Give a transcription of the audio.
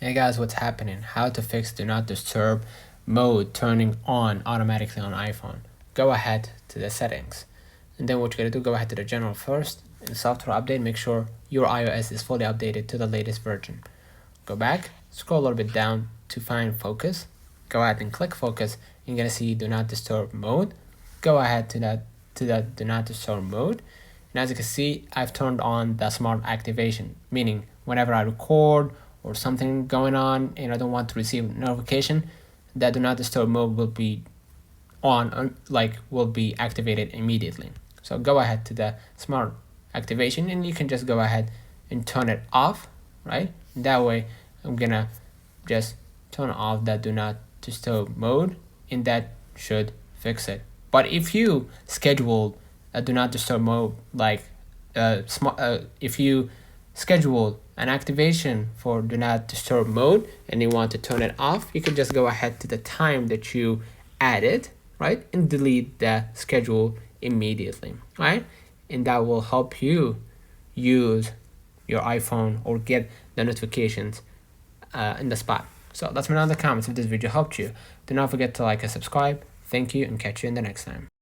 Hey guys, what's happening? How to fix do not disturb mode turning on automatically on iPhone. Go ahead to the settings, and then what you're gonna do, go ahead to the general first. In software update, make sure your iOS is fully updated to the latest version. Go back, scroll a little bit down to find focus. Go ahead and click focus. You're gonna see do not disturb mode. Go ahead to that do not disturb mode. And as you can see, I've turned on the smart activation, meaning whenever I record or something going on and I don't want to receive notification, that do not disturb mode will be on, like will be activated immediately. So go ahead to the smart activation and you can just go ahead and turn it off, right? That way I'm gonna just turn off that do not disturb mode, and that should fix it. But if you scheduled a do not disturb mode, like if you schedule an activation for do not disturb mode and you want to turn it off, you can just go ahead to the time that you added, right, and delete the schedule immediately, right? And that will help you use your iPhone or get the notifications in the spot. So let me know in the comments if this video helped you. Do not forget to like and subscribe. Thank you, and catch you in the next time.